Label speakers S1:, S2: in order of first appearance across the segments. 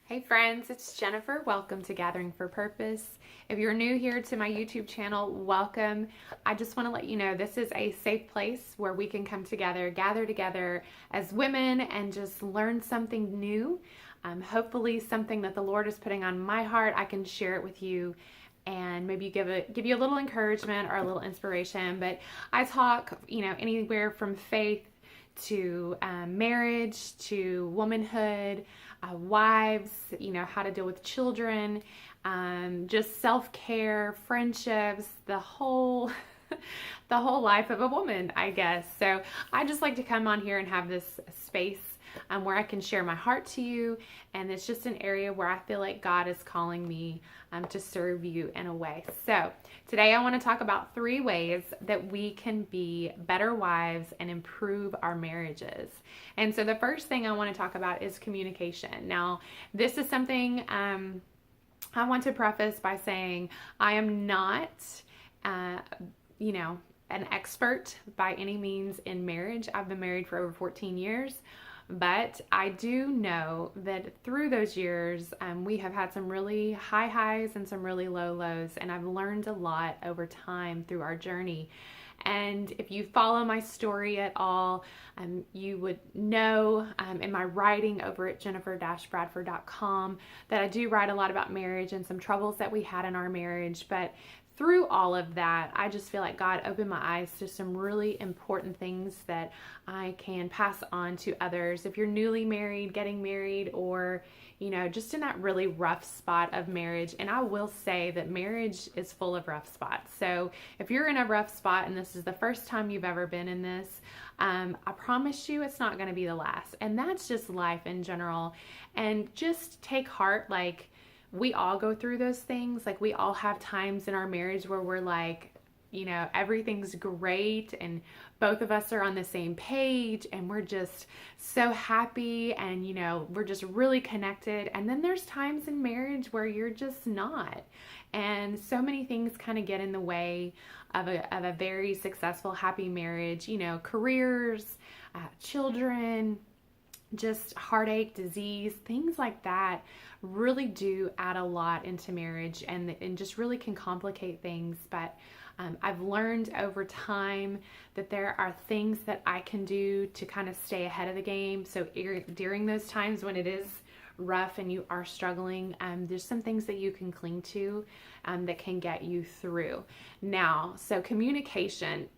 S1: Hey friends, it's Jennifer. Welcome to Gathering for Purpose. If you're new here to my YouTube channel, welcome. I just want to let you know this is a safe place where we can come together, gather together as women and just learn something new. Hopefully something that the Lord is putting on my heart, I can share it with you and maybe give you a little encouragement or a little inspiration. But I talk, anywhere from faith to marriage to womanhood, wives, how to deal with children, just self-care, friendships, the whole the whole life of a woman, I guess. So I just like to come on here and have this space where I can share my heart to you, and it's just an area where I feel like God is calling me to serve you in a way. So today I want to talk about 3 ways that we can be better wives and improve our marriages. And so the first thing I want to talk about is communication. Now, this is something I want to preface by saying I am not, an expert by any means in marriage. I've been married for over 14 years. But I do know that through those years, we have had some really high highs and some really low lows, and I've learned a lot over time through our journey. And if you follow my story at all, you would know in my writing over at jennifer-bradford.com that I do write a lot about marriage and some troubles that we had in our marriage. But through all of that, I just feel like God opened my eyes to some really important things that I can pass on to others. If you're newly married, getting married, or just in that really rough spot of marriage. And I will say that marriage is full of rough spots. So if you're in a rough spot and this is the first time you've ever been in this, I promise you it's not going to be the last. And that's just life in general. And just take heart, like, we all go through those things. Like, we all have times in our marriage where we're like, everything's great and both of us are on the same page and we're just so happy and, we're just really connected. And then there's times in marriage where you're just not. And so many things kind of get in the way of a very successful, happy marriage, careers, children, just heartache, disease, things like that really do add a lot into marriage and just really can complicate things. But I've learned over time that there are things that I can do to kind of stay ahead of the game. So during those times when it is rough and you are struggling, there's some things that you can cling to that can get you through. Now, so communication,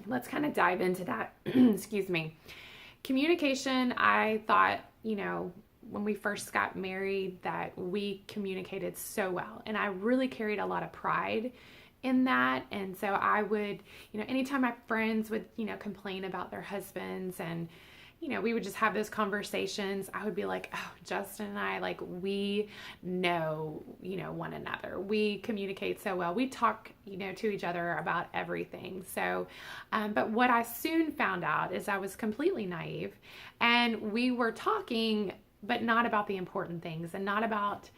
S1: let's kind of dive into that. Excuse me. Communication, I thought, when we first got married, that we communicated so well. And I really carried a lot of pride in that. And so I would, anytime my friends would, complain about their husbands and, we would just have those conversations, I would be like, oh, Justin and I, like, we know, one another. We communicate so well. We talk, to each other about everything. So, but what I soon found out is I was completely naive and we were talking, but not about the important things and not about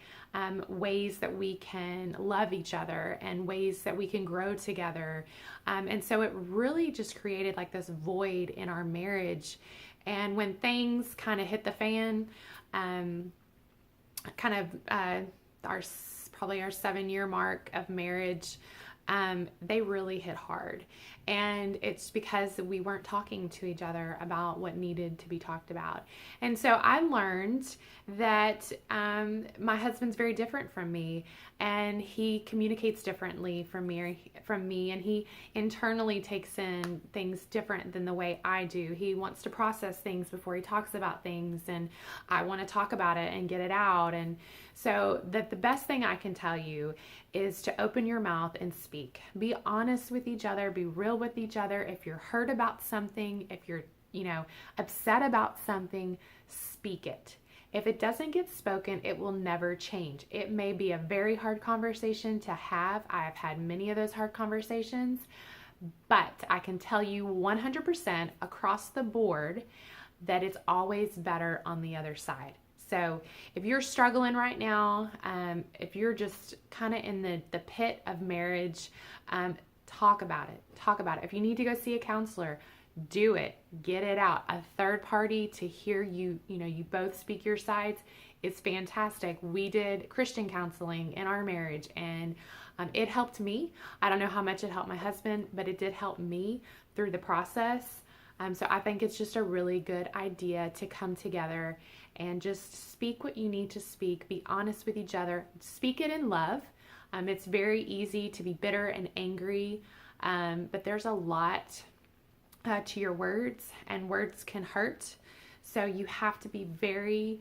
S1: ways that we can love each other and ways that we can grow together. And so it really just created like this void in our marriage. And when things kind of hit the fan, probably our 7-year mark of marriage, they really hit hard. And it's because we weren't talking to each other about what needed to be talked about. And so I learned that my husband's very different from me, and he communicates differently from me, and he internally takes in things different than the way I do. He wants to process things before he talks about things, and I want to talk about it and get it out. And so that the best thing I can tell you is to open your mouth and speak. Be honest with each other, be real with each other. If you're hurt about something, if you're, upset about something, speak it. If it doesn't get spoken, it will never change. It may be a very hard conversation to have. I have had many of those hard conversations, but I can tell you 100% across the board that it's always better on the other side. So if you're struggling right now, if you're just kind of in the pit of marriage, talk about it. Talk about it. If you need to go see a counselor, do it. Get it out. A third party to hear you, you both speak your sides It's fantastic. We did Christian counseling in our marriage, and it helped me. I don't know how much it helped my husband, but it did help me through the process. So I think it's just a really good idea to come together and just speak what you need to speak. Be honest with each other. Speak it in love. It's very easy to be bitter and angry, but there's a lot to your words, and words can hurt. So you have to be very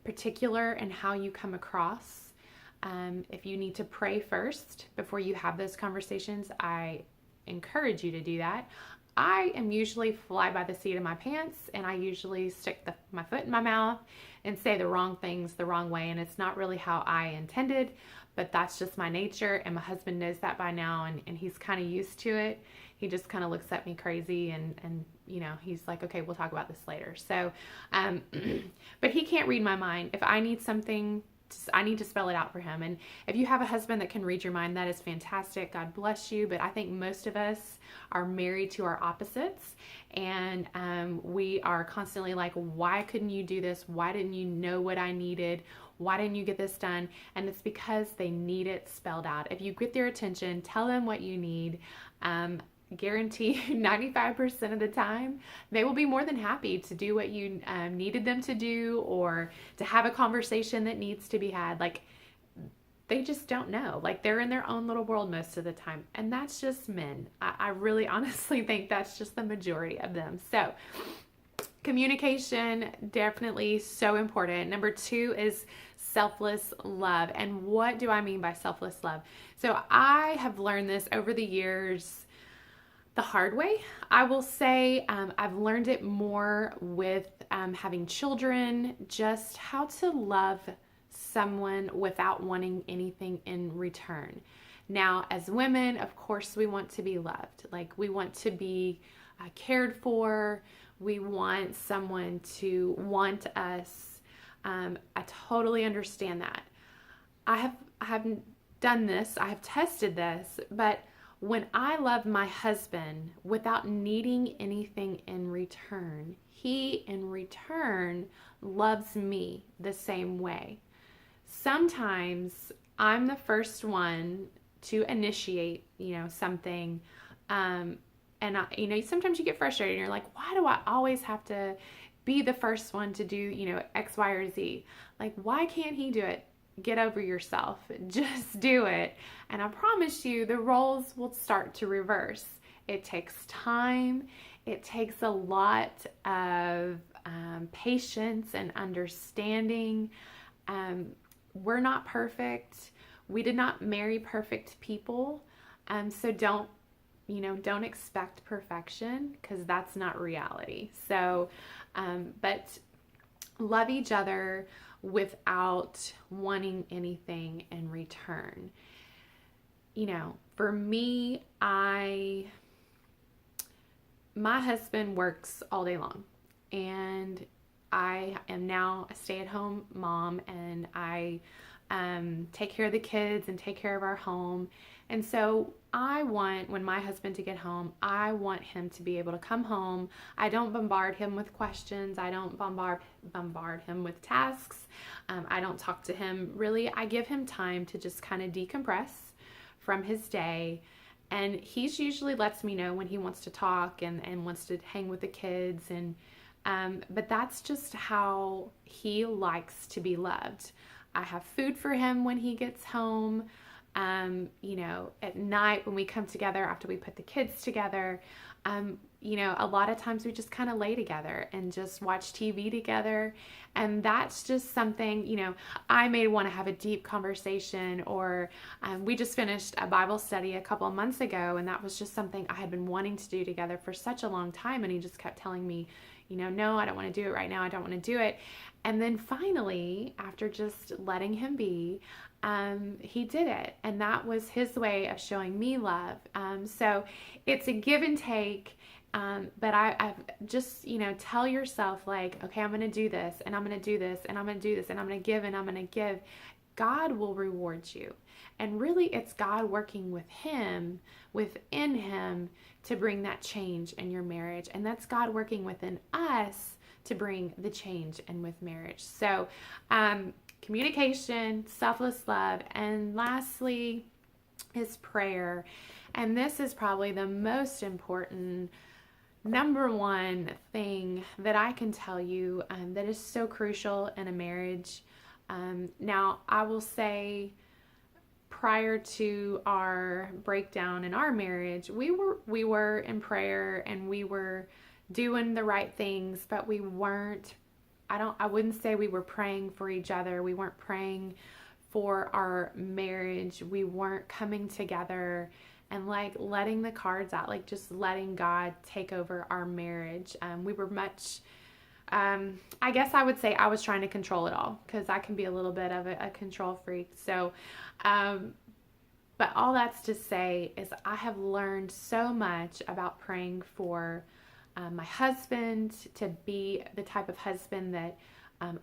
S1: particular in how you come across. If you need to pray first before you have those conversations, I encourage you to do that. I am usually fly by the seat of my pants, and I usually stick my foot in my mouth and say the wrong things the wrong way, and it's not really how I intended, but that's just my nature, and my husband knows that by now, and he's kind of used to it. He just kind of looks at me crazy, and you know, he's like, okay, we'll talk about this later. So, but he can't read my mind. If I need something, I need to spell it out for him. And if you have a husband that can read your mind, that is fantastic. God bless you. But I think most of us are married to our opposites, and we are constantly like, why couldn't you do this? Why didn't you know what I needed? Why didn't you get this done? And it's because they need it spelled out. If you get their attention, tell them what you need, guarantee 95% of the time they will be more than happy to do what you needed them to do, or to have a conversation that needs to be had. Like, they just don't know. Like, they're in their own little world most of the time, and that's just men. I really honestly think that's just the majority of them. So communication, definitely so important. Number 2 is selfless love. And what do I mean by selfless love? So I have learned this over the years the hard way. I will say I've learned it more with having children, just how to love someone without wanting anything in return. Now, as women, of course, we want to be loved. Like, we want to be cared for. We want someone to want us. I totally understand that. I haven't done this. I have tested this, but when I love my husband without needing anything in return, he in return loves me the same way. Sometimes I'm the first one to initiate, something. And sometimes you get frustrated and you're like, why do I always have to be the first one to do, X, Y, or Z? Like, why can't he do it? Get over yourself. Just do it. And I promise you, the roles will start to reverse. It takes time. It takes a lot of patience and understanding. We're not perfect. We did not marry perfect people. So don't expect perfection, because that's not reality. So, but love each other without wanting anything in return. For me, my husband works all day long, and I am now a stay-at-home mom, and I take care of the kids and take care of our home. And so I want, when my husband to get home, I want him to be able to come home. I don't bombard him with questions. I don't bombard him with tasks. I don't talk to him really. I give him time to just kind of decompress from his day. And he usually lets me know when he wants to talk and wants to hang with the kids. But that's just how he likes to be loved. I have food for him when he gets home. At night when we come together after we put the kids together, a lot of times we just kind of lay together and just watch TV together. And that's just something, I may want to have a deep conversation, or we just finished a Bible study a couple of months ago, and that was just something I had been wanting to do together for such a long time. And he just kept telling me, no, I don't want to do it right now. I don't want to do it. And then finally, after just letting him be, he did it. And that was his way of showing me love. So it's a give and take. But I've just, tell yourself, like, okay, I'm going to do this, and I'm going to do this, and I'm going to do this, and I'm going to give, and I'm going to give. God will reward you. And really, it's God working within him to bring that change in your marriage. And that's God working within us to bring the change in with marriage. So, communication, selfless love, and lastly is prayer. And this is probably the most important number one thing that I can tell you that is so crucial in a marriage. Now, I will say, prior to our breakdown in our marriage, we were in prayer and we were doing the right things, but we weren't. I wouldn't say we were praying for each other. We weren't praying for our marriage. We weren't coming together and like letting the cards out, like just letting God take over our marriage. We were much, I guess I would say I was trying to control it all, because I can be a little bit of a control freak. So, but all that's to say is I have learned so much about praying for my husband to be the type of husband that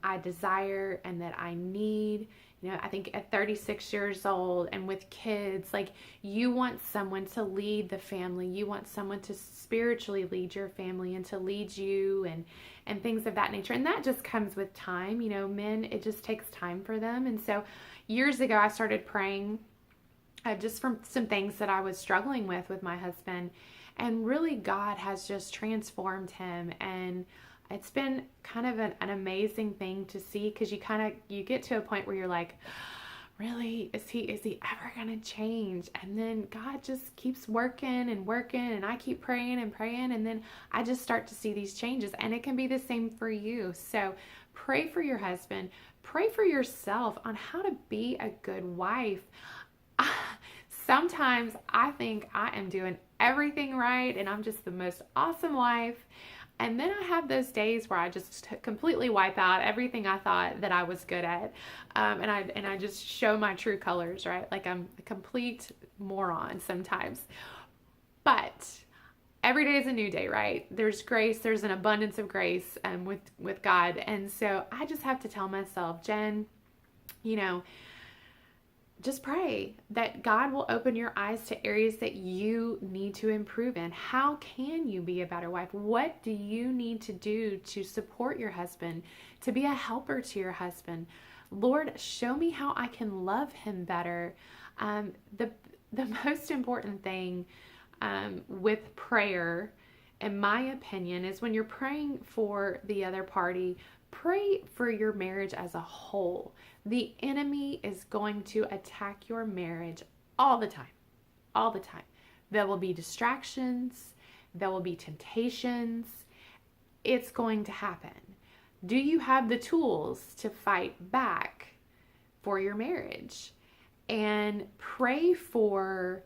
S1: I desire and that I need. You know, I think at 36 years old and with kids, like, you want someone to lead the family. You want someone to spiritually lead your family and to lead you and things of that nature. And that just comes with time. You know, men, it just takes time for them. And so years ago, I started praying just from some things that I was struggling with my husband. And really, God has just transformed him. And it's been kind of an amazing thing to see, because you get to a point where you're like, really, is he ever going to change? And then God just keeps working and working, and I keep praying and praying, and then I just start to see these changes. And it can be the same for you. So pray for your husband, pray for yourself on how to be a good wife. Sometimes I think I am doing everything right and I'm just the most awesome wife. And then I have those days where I just completely wipe out everything I thought that I was good at. And I just show my true colors, right? Like, I'm a complete moron sometimes. But every day is a new day, right? There's grace. There's an abundance of grace with God. And so I just have to tell myself, Jen, you know, just pray that God will open your eyes to areas that you need to improve in. How can you be a better wife? What do you need to do to support your husband, to be a helper to your husband? Lord, show me how I can love him better. The most important thing with prayer, in my opinion, is when you're praying for the other party, pray for your marriage as a whole. The enemy is going to attack your marriage all the time, all the time. There will be distractions. There will be temptations. It's going to happen. Do you have the tools to fight back for your marriage? And pray for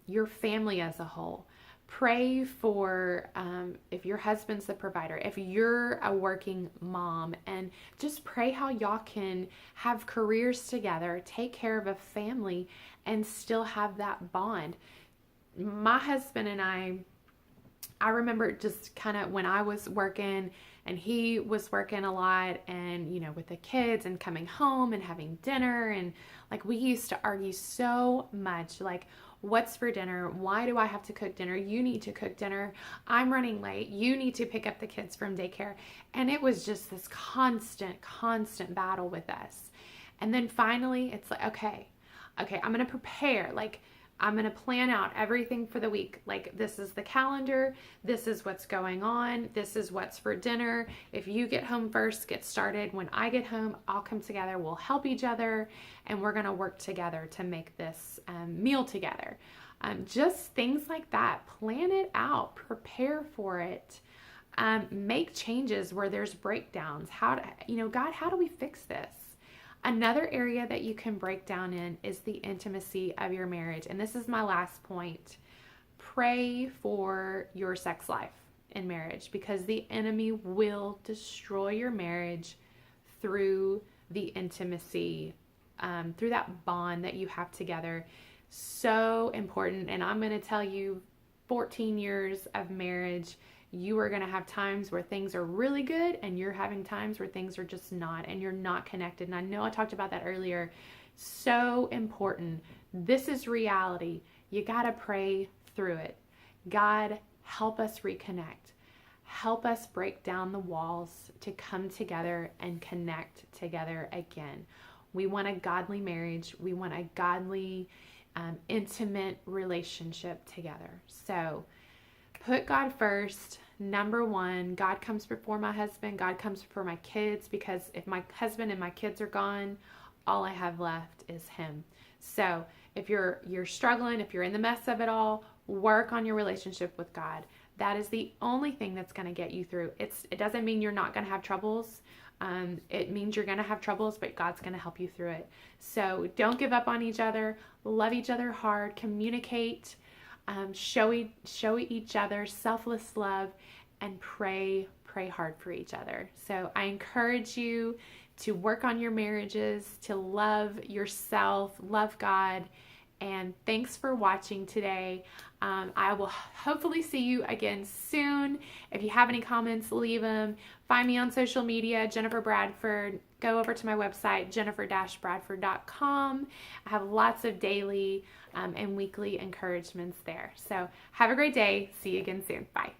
S1: your family as a whole. Pray for if your husband's the provider, if you're a working mom, and just pray how y'all can have careers together, take care of a family, and still have that bond. My husband and I remember just kind of when I was working and he was working a lot, and, you know, with the kids and coming home and having dinner, and like, we used to argue so much, like, what's for dinner? Why do I have to cook dinner? You need to cook dinner. I'm running late. You need to pick up the kids from daycare. And it was just this constant battle with us. And then finally, it's like, okay, I'm going to prepare. Like, I'm going to plan out everything for the week. Like, this is the calendar. This is what's going on. This is what's for dinner. If you get home first, get started. When I get home, I'll come together. We'll help each other, and we're going to work together to make this meal together. Just things like that. Plan it out. Prepare for it. Make changes where there's breakdowns. God, how do we fix this? Another area that you can break down in is the intimacy of your marriage. And this is my last point. Pray for your sex life in marriage, because the enemy will destroy your marriage through the intimacy, through that bond that you have together. So important. And I'm going to tell you, 14 years of marriage, you are going to have times where things are really good, and you're having times where things are just not, and you're not connected. And I know I talked about that earlier. So important. This is reality. You got to pray through it. God, help us reconnect. help us break down the walls to come together and connect together again. We want a godly marriage. We want a godly, intimate relationship together. So put God first. Number one, God comes before my husband. God comes before my kids, because if my husband and my kids are gone, all I have left is him. So if you're struggling, if you're in the mess of it all, work on your relationship with God. That is the only thing that's going to get you through. It doesn't mean you're not going to have troubles. It means you're going to have troubles, but God's going to help you through it. So don't give up on each other. Love each other hard. Communicate. Show each other selfless love, and pray hard for each other. So I encourage you to work on your marriages, to love yourself, love God. And thanks for watching today. I will hopefully see you again soon. If you have any comments, leave them. Find me on social media, Jennifer Bradford. Go over to my website, jennifer-bradford.com. I have lots of daily and weekly encouragements there. So have a great day. See you again soon. Bye.